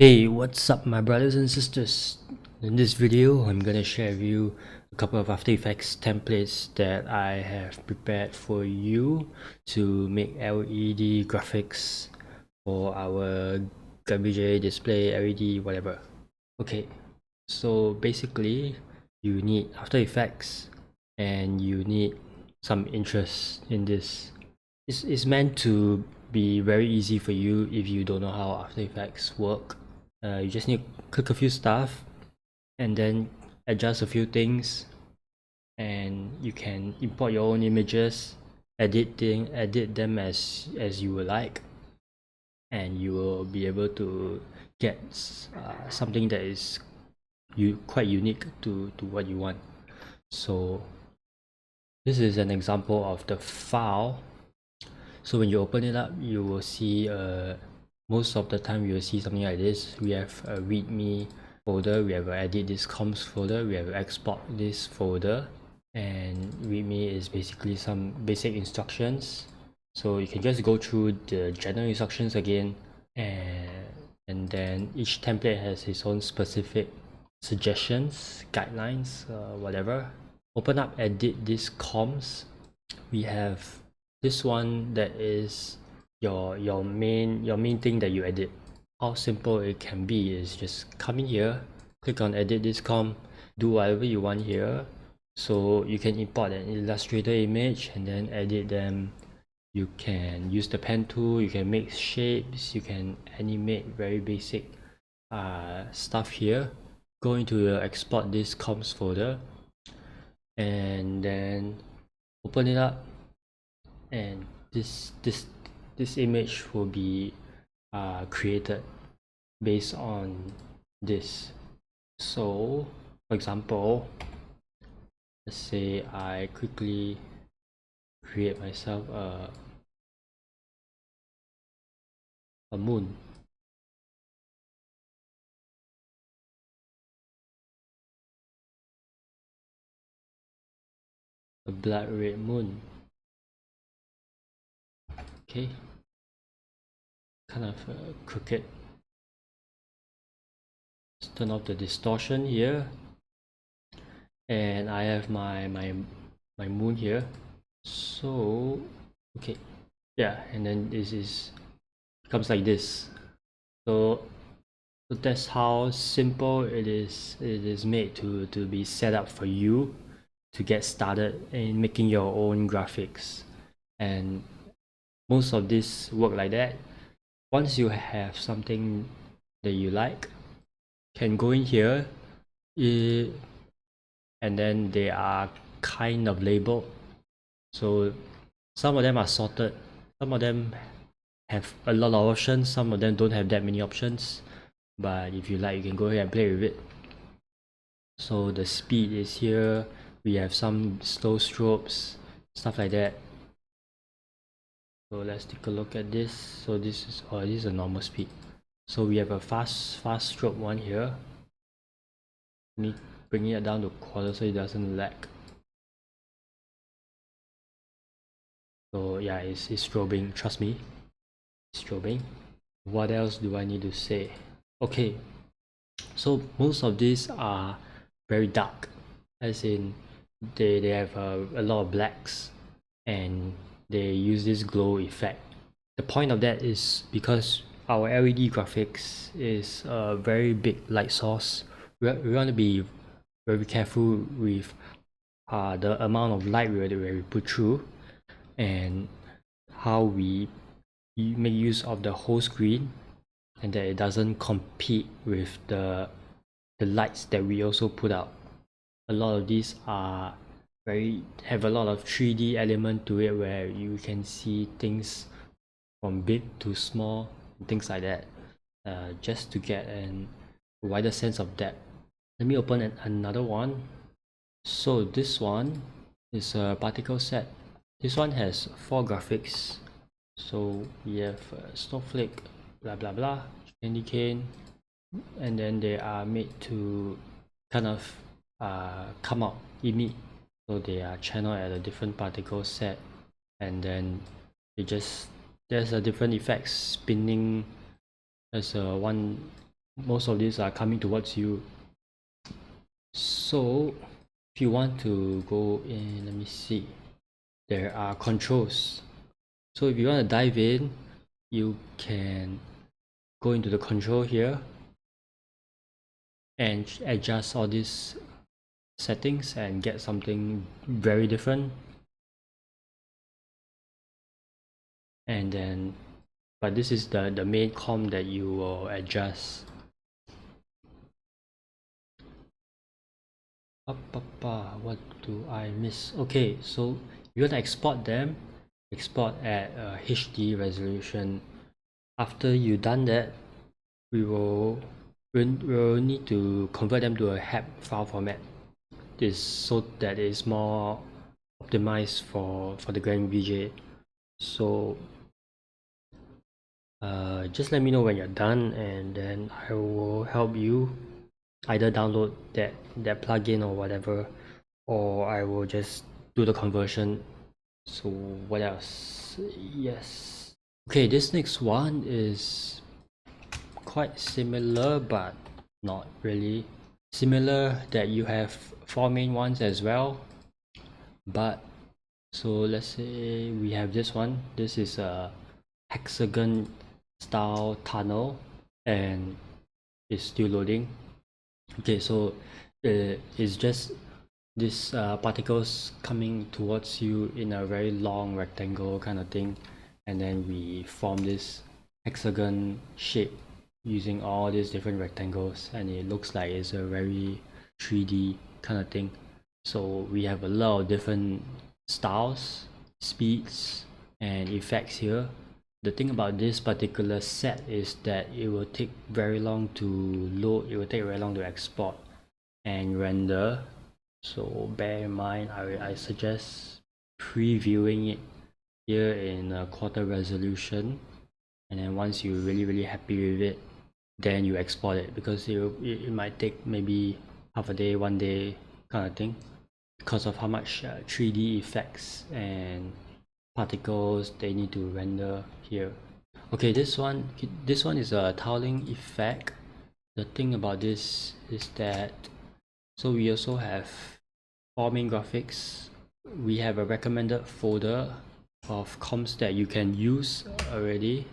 Hey, what's up my brothers and sisters? In this video, I'm gonna share with you a couple of After Effects templates that I have prepared for you to make LED graphics for our WJ display, LED, whatever. Okay, so basically you need After Effects and you need some interest in this. It's meant to be very easy for you if you don't know how After Effects work. You just need to click a few stuff and then adjust a few things, and you can import your own images, edit them as you would like, and you will be able to get something that is quite unique to what you want. So this is an example of the file. So when you open it up, you will see most of the time you will see something like this. We have a readme folder, we have a edit this comps folder, we have a export this folder, and readme is basically some basic instructions. So you can just go through the general instructions again, and then each template has its own specific suggestions, guidelines, whatever. Open up edit this comps. We have this one that is your main thing that you edit. How simple it can be is just come in here, click on edit this comp, do whatever you want here. So you can import an Illustrator image and then edit them. You can use the pen tool, you can make shapes, you can animate very basic stuff here. Go into the export this comps folder and then open it up, and this image will be created based on this. So for example, let's say I quickly create myself a moon. A blood red moon. Okay, kind of crooked. Let's turn off the distortion here, and I have my moon here. So okay, yeah, and then this is comes like this. So that's how simple it is made to be set up for you to get started in making your own graphics. And most of this work like that. Once you have something that you like, can go in here, and then they are kind of labeled. So some of them are sorted, some of them have a lot of options, some of them don't have that many options, but if you like, you can go ahead and play with it. So the speed is here, we have some slow strobes, stuff like that. So let's take a look at this. So this is a normal speed. So we have a fast strobe one here. Me bringing it down to quarter so it doesn't lag. So yeah, it's strobing, trust me, it's strobing. What else do I need to say? Okay, so most of these are very dark, as in they have a lot of blacks, and they use this glow effect. The point of that is because our LED graphics is a very big light source. We want to be very careful with the amount of light we put through, and how we make use of the whole screen, and that it doesn't compete with the lights that we also put out. A lot of these are have a lot of 3D element to it, where you can see things from big to small, things like that, just to get a wider sense of depth. Let me open another one. So this one is a particle set. This one has 4 graphics. So we have snowflake, blah blah blah, candy cane, and then they are made to kind of come out, emit. So they are channeled at a different particle set, and then there's a different effects spinning. There's a one most of these are coming towards you. So if you want to go in, let me see, there are controls. So if you want to dive in, you can go into the control here and adjust all these settings and get something very different. And then, but this is the main comp that you will adjust. What do I miss? Okay, so you want to export them, export at HD resolution. After you done that, we'll need to convert them to a HEP file format. This so that it's more optimized for the GrandVJ. So just let me know when you're done, and then I will help you either download that plugin or whatever, or I will just do the conversion. So what else? Yes. Okay, this next one is quite similar, but not really similar, that you have 4 main ones as well. But so let's say we have this one. This is a hexagon style tunnel and it's still loading. Okay, so it's just these particles coming towards you in a very long rectangle kind of thing, and then we form this hexagon shape using all these different rectangles, and it looks like it's a very 3D kind of thing. So we have a lot of different styles, speeds, and effects here. The thing about this particular set is that it will take very long to load, it will take very long to export and render. So bear in mind, I suggest previewing it here in a quarter resolution, and then once you're really happy with it, then you export it, because it might take maybe half a day, 1 day kind of thing, because of how much 3D effects and particles they need to render here. Okay, this one is a tiling effect. The thing about this is that, so we also have 4 main graphics. We have a recommended folder of comps that you can use already,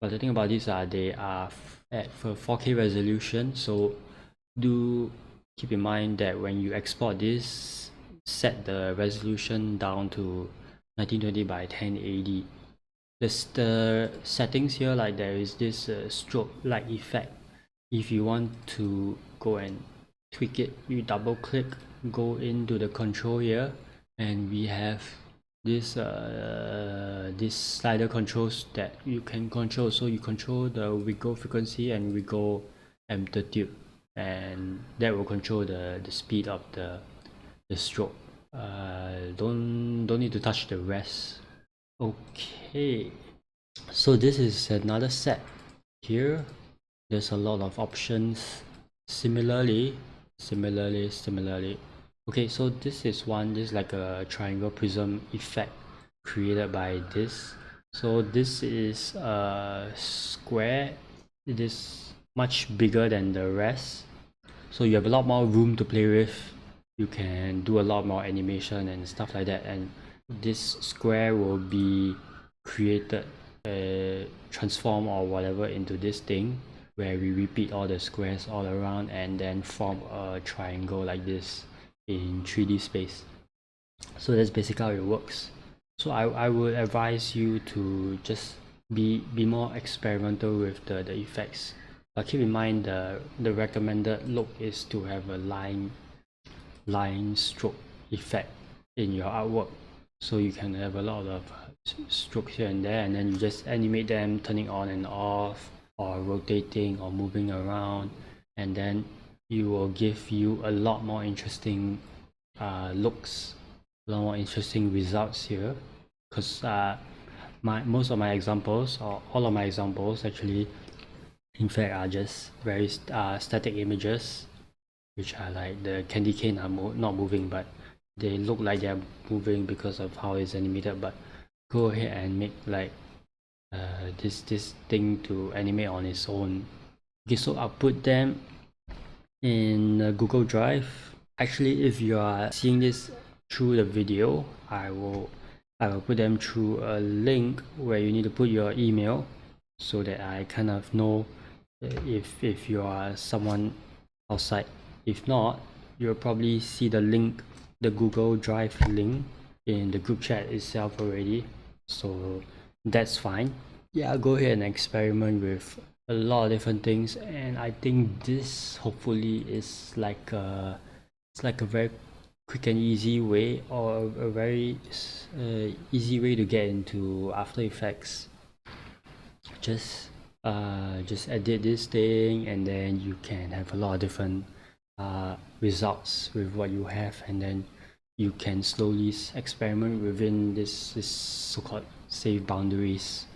but the thing about these are they are at 4K resolution, so do keep in mind that when you export this, set the resolution down to 1920 by 1080. The settings here, like there is this strobe light effect. If you want to go and tweak it, you double click, go into the control here, and we have this this slider controls that you can control. So you control the wiggle frequency and wiggle amplitude, and that will control the speed of the stroke. Don't need to touch the rest. Okay, so this is another set. Here there's a lot of options. Similarly. Okay, so this is one, this is like a triangle prism effect created by this. So this is a square. It is much bigger than the rest, so you have a lot more room to play with. You can do a lot more animation and stuff like that, and this square will be created, transform or whatever into this thing, where we repeat all the squares all around and then form a triangle like this in 3D space. So that's basically how it works. So I would advise you to just be more experimental with the effects, but keep in mind the recommended look is to have a line stroke effect in your artwork, so you can have a lot of strokes here and there, and then you just animate them turning on and off, or rotating or moving around, and then you will give you a lot more interesting looks, a lot more interesting results here, because most of my examples, or all of my examples actually, in fact, are just very static images, which are like the candy cane are not moving, but they look like they're moving because of how it's animated. But go ahead and make like this thing to animate on its own, Okay, so I'll put them in Google Drive. Actually, if you are seeing this through the video, I will put them through a link where you need to put your email so that I kind of know if you are someone outside. If not, you'll probably see the link, the Google Drive link in the group chat itself already, so that's fine. Yeah, I'll go ahead and experiment with a lot of different things, and I think this hopefully is like a very quick and easy way, or a very easy way to get into After Effects. Just edit this thing, and then you can have a lot of different results with what you have, and then you can slowly experiment within this so-called safe boundaries.